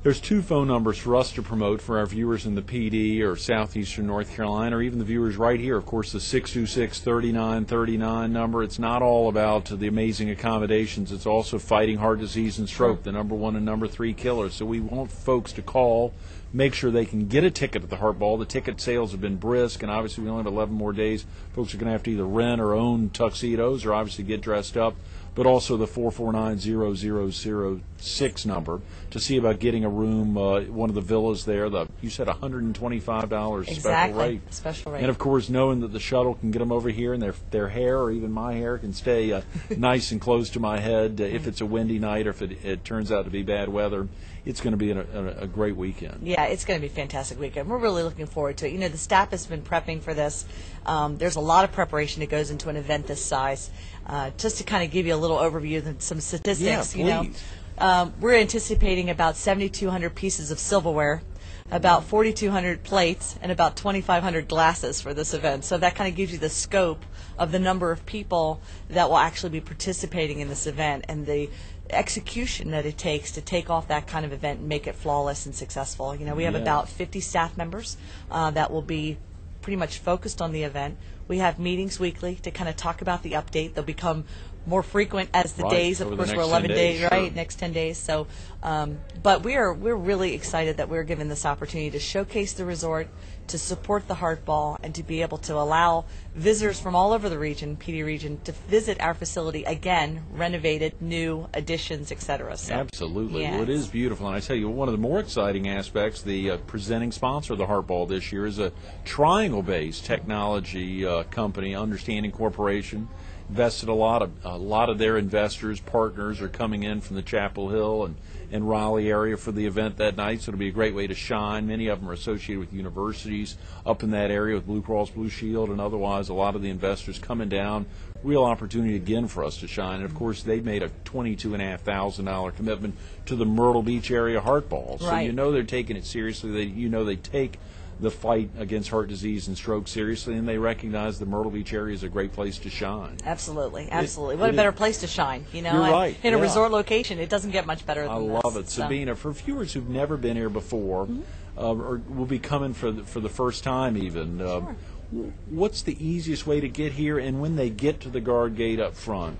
There's two phone numbers for us to promote for our viewers in the PD or southeastern North Carolina, or even the viewers right here. Of course, the 626-3939 number. It's not all about the amazing accommodations. It's also fighting heart disease and stroke, the #1 and #3 killers. So we want folks to call, make sure they can get a ticket at the Heart Ball. The ticket sales have been brisk, and obviously we only have 11 more days. Folks are going to have to either rent or own tuxedos or obviously get dressed up, but also the 449-0006 number to see about getting a room, one of the villas there. You said $125 special rate. Special rate. And, of course, knowing that the shuttle can get them over here and their hair or even my hair can stay nice and close to my head if it's a windy night or if it turns out to be bad weather. It's going to be a great weekend. Yeah, it's going to be a fantastic weekend. We're really looking forward to it. You know, the staff has been prepping for this. There's a lot of preparation that goes into an event this size. Just to kind of give you a little overview and some statistics, we're anticipating about 7,200 pieces of silverware, about 4,200 plates, and about 2,500 glasses for this event. So that kind of gives you the scope of the number of people that will actually be participating in this event and the execution that it takes to take off that kind of event and make it flawless and successful. You know, we have about 50 staff members that will be pretty much focused on the event. We have meetings weekly to kind of talk about the update. They'll become more frequent as the days. Of course, we're 11 days, right? Next 10 days. So, but we're really excited that we're given this opportunity to showcase the resort, to support the Heart Ball, and to be able to allow visitors from all over the region, PD region, to visit our facility again, renovated, new additions, etc. So, absolutely. yes. Well, it is beautiful. And I tell you, one of the more exciting aspects, the presenting sponsor of the Heart Ball this year is a triangle-based technology company, Understanding Corporation. Invested a lot of their investors, partners are coming in from the Chapel Hill and Raleigh area for the event that night, so it'll be a great way to shine. Many of them are associated with universities up in that area with Blue Cross Blue Shield and otherwise. A lot of the investors coming down, real opportunity again for us to shine. And of course, they made a $22,500 commitment to the Myrtle Beach area Heart Ball, so you know they're taking it seriously. They take the fight against heart disease and stroke seriously, and they recognize the Myrtle Beach area is a great place to shine. Absolutely, absolutely. What a better place to shine, you know? You're right. In a resort location, it doesn't get much better than this. I love it. Sabena, for viewers who've never been here before, or will be coming for the first time even, what's the easiest way to get here? And when they get to the guard gate up front,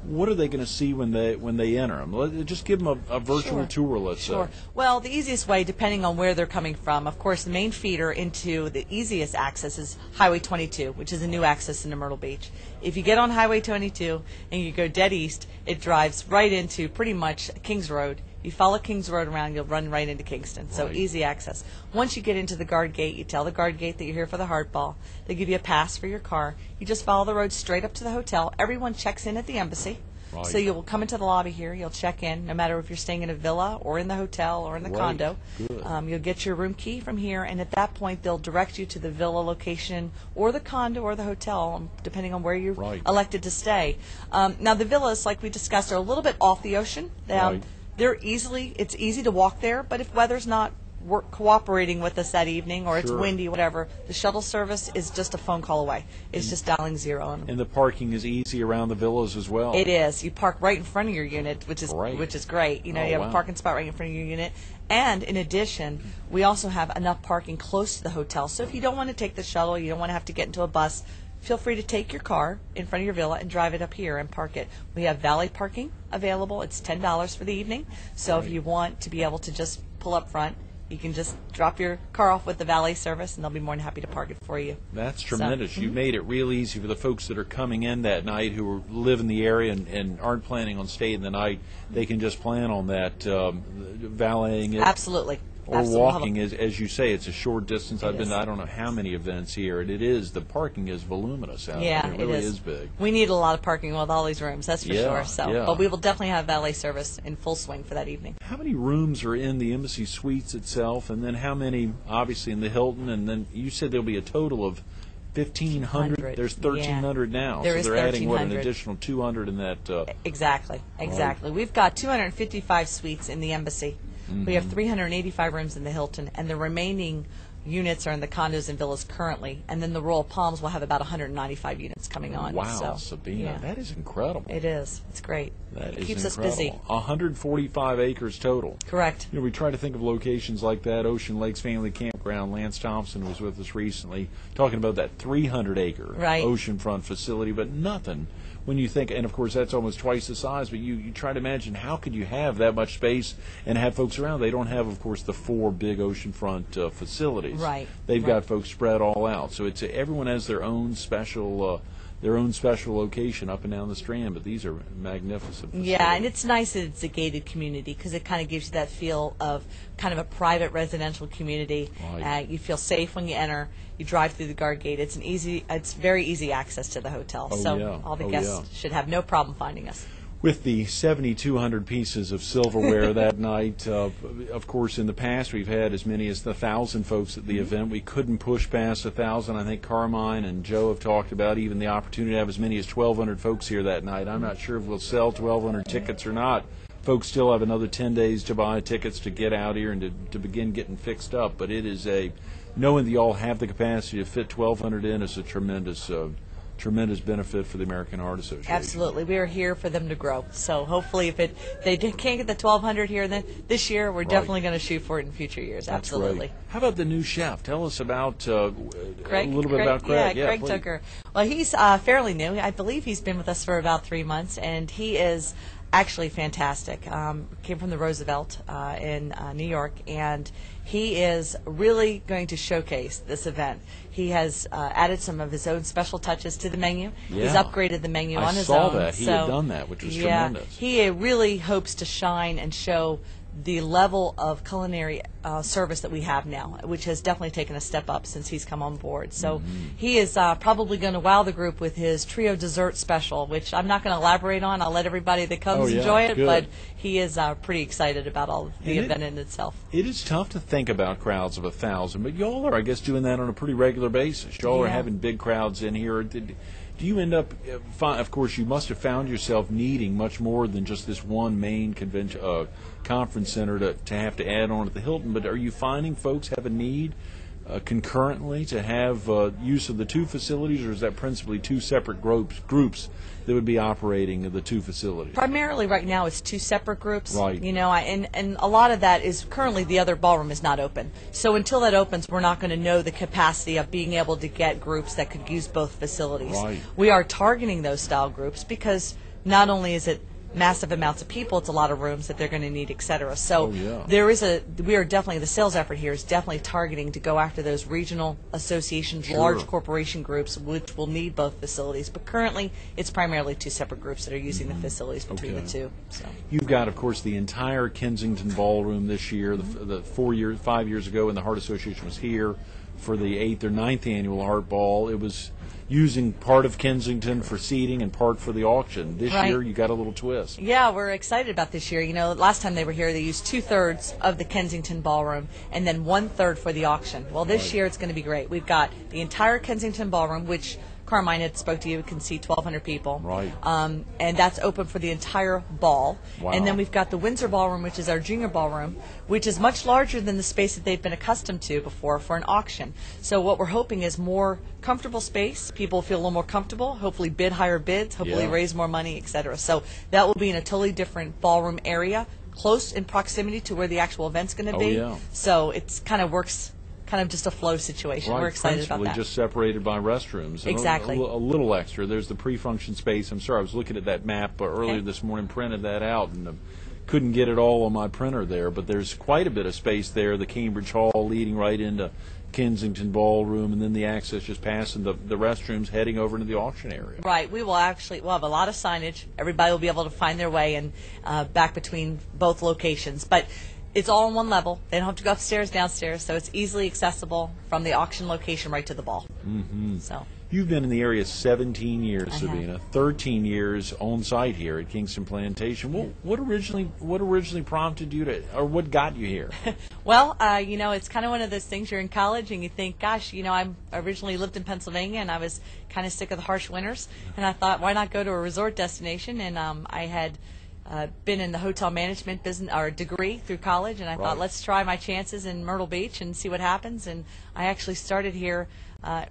what are they going to see when they enter them? Just give them a virtual tour, let's say. Well, the easiest way, depending on where they're coming from, of course, the main feeder into the easiest access is Highway 22, which is a new access into Myrtle Beach. If you get on Highway 22 and you go dead east, it drives right into pretty much Kings Road. You follow Kings Road around, you'll run right into Kingston. So easy access. Once you get into the guard gate, you tell the guard gate that you're here for the Heart Ball. They give you a pass for your car. You just follow the road straight up to the hotel. Everyone checks in at the embassy. So you'll come into the lobby here. You'll check in, no matter if you're staying in a villa or in the hotel or in the condo. You'll get your room key from here, and at that point, they'll direct you to the villa location or the condo or the hotel, depending on where you elected to stay. Now, the villas, like we discussed, are a little bit off the ocean. It's easy to walk there, but if weather's not cooperating with us that evening or it's windy, whatever, the shuttle service is just a phone call away. It's just dialing 0 on them. And the parking is easy around the villas as well. It is. You park right in front of your unit, which is great. You know, you have a parking spot right in front of your unit. And in addition, we also have enough parking close to the hotel. So if you don't want to take the shuttle, you don't want to have to get into a bus, feel free to take your car in front of your villa and drive it up here and park it. We have valet parking available. It's $10 for the evening. So if you want to be able to just pull up front, you can just drop your car off with the valet service, and they'll be more than happy to park it for you. That's tremendous. So, you made it real easy for the folks that are coming in that night who live in the area and aren't planning on staying the night. They can just plan on that, valeting it. Absolutely. Or walking, as you say, it's a short distance. I've been to I don't know how many events here, and the parking is voluminous out there. It really is big. We need a lot of parking with all these rooms, that's for sure. So, but we will definitely have valet service in full swing for that evening. How many rooms are in the Embassy Suites itself, and then how many, obviously, in the Hilton? And then you said there'll be a total of 1,500. There's 1,300 now. There so they're adding, an additional 200 in that? Exactly. We've got 255 suites in the Embassy. We have 385 rooms in the Hilton, and the remaining units are in the condos and villas currently, and then the Royal Palms will have about 195 units coming on. Wow, so, Sabena, yeah. that is incredible. It is. It's great. That it is keeps incredible. us busy. 145 acres total. Correct. We try to think of locations like that. Ocean Lakes Family Campground. Lance Thompson was with us recently talking about that 300-acre oceanfront facility, but nothing when you think, and of course that's almost twice the size, but you try to imagine how could you have that much space and have folks around. They don't have, of course, the 4 big oceanfront facilities. Right. They've got folks spread all out. So it's everyone has their own special location up and down the Strand, but these are magnificent facilities. Yeah, and it's nice that it's a gated community because it kind of gives you that feel of kind of a private residential community. Right. You feel safe when you enter. You drive through the guard gate. It's very easy access to the hotel. All the guests should have no problem finding us. With the 7,200 pieces of silverware that night, of course, in the past we've had as many as 1,000 folks at the event. We couldn't push past 1,000. I think Carmine and Joe have talked about even the opportunity to have as many as 1,200 folks here that night. I'm not sure if we'll sell 1,200 tickets or not. Folks still have another 10 days to buy tickets to get out here and to begin getting fixed up. But it is knowing that you all have the capacity to fit 1,200 in is a tremendous benefit for the American Heart Association. Absolutely. We are here for them to grow. So hopefully if they can't get the 1,200 here this year, we're definitely going to shoot for it in future years. That's absolutely. Right. How about the new chef? Tell us about Craig, a little bit about Craig. Yeah, Craig Tucker. Well, he's fairly new. I believe he's been with us for about 3 months, and he is actually fantastic. Came from the Roosevelt in New York, and he is really going to showcase this event. He has added some of his own special touches to the menu. Yeah. He's upgraded the menu on his own. I saw that. He had done that, which was tremendous. He really hopes to shine and show the level of culinary service that we have now, which has definitely taken a step up since he's come on board. So he is probably going to wow the group with his trio dessert special, which I'm not going to elaborate on. I'll let everybody that comes enjoy it, but he is pretty excited about all the event in itself. It is tough to think about crowds of 1,000, but y'all are, I guess, doing that on a pretty regular basis. Y'all are having big crowds in here. Do you end up, of course, you must have found yourself needing much more than just this one main conference center to have to add on at the Hilton, but are you finding folks have a need concurrently to have use of the 2 facilities, or is that principally 2 separate groups that would be operating the 2 facilities? Primarily right now it's 2 separate groups. Right. And a lot of that is currently the other ballroom is not open. So until that opens, we're not going to know the capacity of being able to get groups that could use both facilities. Right. We are targeting those style groups because not only is it massive amounts of people, it's a lot of rooms that they're going to need, etc. So we are definitely, the sales effort here is definitely targeting to go after those regional associations, large corporation groups, which will need both facilities. But currently, it's primarily 2 separate groups that are using the facilities between the 2. So. You've got, of course, the entire Kensington Ballroom this year. The 5 years ago, when the Heart Association was here for the 8th or 9th annual Heart Ball, it was using part of Kensington for seating and part for the auction. This year, you got a little twist. Yeah, we're excited about this year. Last time they were here, they used 2/3 of the Kensington Ballroom and then 1/3 for the auction. Well, this year it's going to be great. We've got the entire Kensington Ballroom, which Carmine had spoke to you, can seat 1,200 people. Right. And that's open for the entire ball. Wow. And then we've got the Windsor Ballroom, which is our junior ballroom, which is much larger than the space that they've been accustomed to before for an auction. So what we're hoping is more comfortable space. People feel a little more comfortable, hopefully bid higher bids, hopefully raise more money, etc. So that will be in a totally different ballroom area, close in proximity to where the actual event's going to be. Yeah. So it's kind of works just a flow situation. Right, we're excited about that. just separated by restrooms. Exactly. A little extra. There's the pre-function space. I'm sorry, I was looking at that map earlier this morning, printed that out, and couldn't get it all on my printer there, but there's quite a bit of space there. The Cambridge Hall leading right into Kensington Ballroom, and then the access just passing the restrooms heading over into the auction area. Right. We'll have a lot of signage. Everybody will be able to find their way and back between both locations. But it's all on one level. They don't have to go upstairs, downstairs, so it's easily accessible from the auction location right to the ball. Mm-hmm. So you've been in the area 17 years, Sabena. 13 years on site here at Kingston Plantation. What originally prompted you or what got you here? Well, it's kind of one of those things. You're in college and you think, gosh, I originally lived in Pennsylvania and I was kind of sick of the harsh winters, and I thought, why not go to a resort destination? And I had been in the hotel management business or degree through college, and I thought, let's try my chances in Myrtle Beach and see what happens. And I actually started here,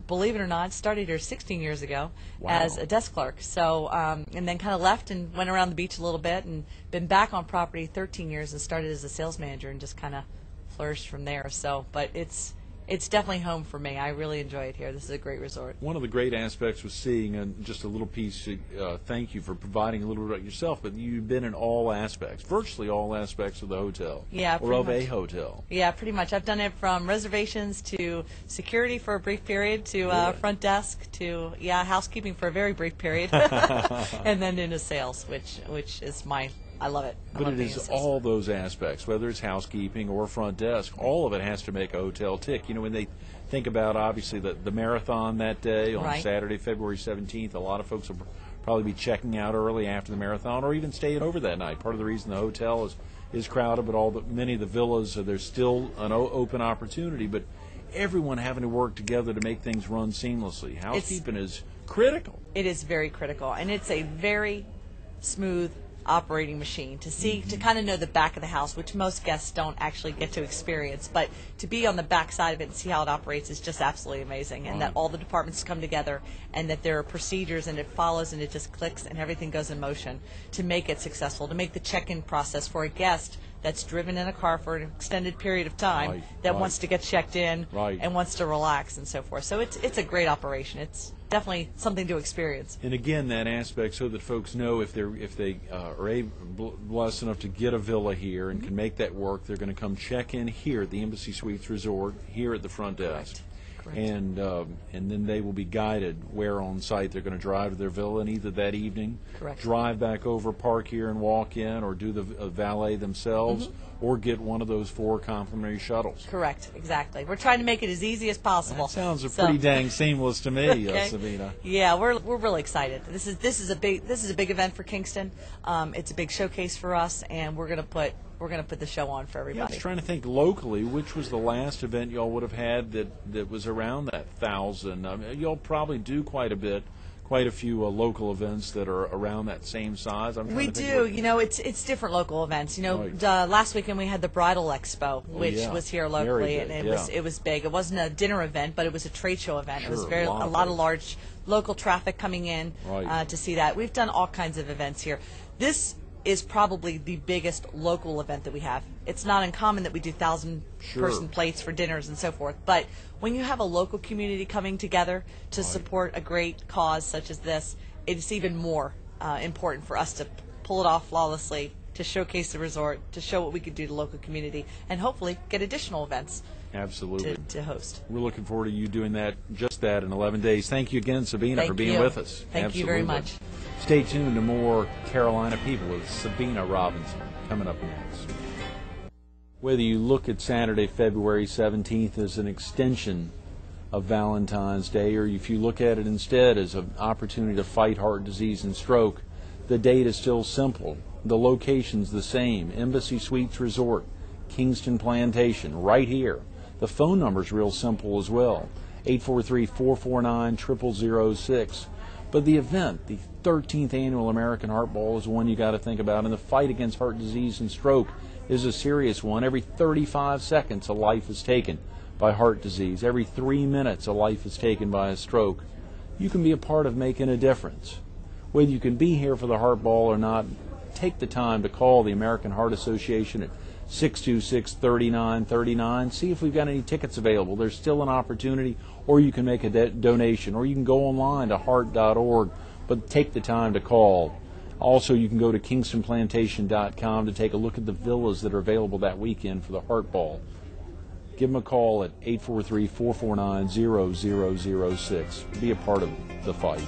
believe it or not, started here 16 years ago as a desk clerk. So, and then kind of left and went around the beach a little bit, and been back on property 13 years and started as a sales manager and just kind of flourished from there. So, but it's definitely home for me. I really enjoy it here. This is a great resort. One of the great aspects was seeing, and just a little piece, thank you for providing a little bit about yourself, but you've been in all aspects, virtually all aspects of the hotel. Yeah, or of much. A hotel. Yeah, pretty much. I've done it from reservations to security for a brief period to front desk to, housekeeping for a very brief period, and then into sales, which is I love it. But it is all those aspects, whether it's housekeeping or front desk, all of it has to make a hotel tick. You know, when they think about, obviously, the marathon that day on Saturday, February 17th, a lot of folks will probably be checking out early after the marathon or even staying over that night. Part of the reason the hotel is crowded, but many of the villas, there's still an open opportunity, but everyone having to work together to make things run seamlessly. Housekeeping is critical. It is very critical, and it's a very smooth operating machine to kind of know the back of the house, which most guests don't actually get to experience, but to be on the back side of it and see how it operates is just absolutely amazing. And that all the departments come together and that there are procedures and it follows and it just clicks and everything goes in motion to make it successful, to make the check-in process for a guest that's driven in a car for an extended period of time that wants to get checked in and wants to relax and so forth. So it's a great operation. It's definitely something to experience. And again, that aspect so that folks know if they are blessed enough to get a villa here and can make that work, they're going to come check in here at the Embassy Suites Resort here at the front desk. Correct. And then they will be guided where on site they're going to drive to their villa, and either that evening drive back over, park here and walk in, or do the valet themselves, or get one of those 4 complimentary shuttles. Correct, exactly. We're trying to make it as easy as possible. That sounds pretty dang seamless to me, Sabena. Yeah, we're really excited. This is a big event for Kingston. It's a big showcase for us, and we're gonna put the show on for everybody. Yeah, I was trying to think locally, which was the last event y'all would have had that was around that 1,000. Y'all probably do quite a few local events that are around that same size. We do. You know, it's different local events. You know, last weekend we had the Bridal Expo, which was here locally, and it was big. It wasn't a dinner event, but it was a trade show event. Sure, it was a lot of large local traffic coming in to see that. We've done all kinds of events here. This is probably the biggest local event that we have. It's not uncommon that we do 1,000-person plates for dinners and so forth, but when you have a local community coming together to support a great cause such as this, it's even more important for us to pull it off flawlessly, to showcase the resort, to show what we could do to the local community, and hopefully get additional events to host. We're looking forward to you doing just that in 11 days. Thank you again, Sabena, for being with us. Thank you very much. Stay tuned to more Carolina People with Sabena Robinson coming up next. Whether you look at Saturday, February 17th as an extension of Valentine's Day, or if you look at it instead as an opportunity to fight heart disease and stroke, the date is still simple. The location's the same. Embassy Suites Resort, Kingston Plantation, right here. The phone number's real simple as well, 843-449-0006. But the event, the 13th Annual American Heart Ball, is one you got to think about, and the fight against heart disease and stroke is a serious one. Every 35 seconds a life is taken by heart disease. Every 3 minutes a life is taken by a stroke. You can be a part of making a difference. Whether you can be here for the Heart Ball or not, take the time to call the American Heart Association at 626-3939. See if we've got any tickets available. There's still an opportunity, or you can make a donation, or you can go online to heart.org, but take the time to call. Also, you can go to kingstonplantation.com to take a look at the villas that are available that weekend for the Heart Ball. Give them a call at 843-449-0006. Be a part of the fight.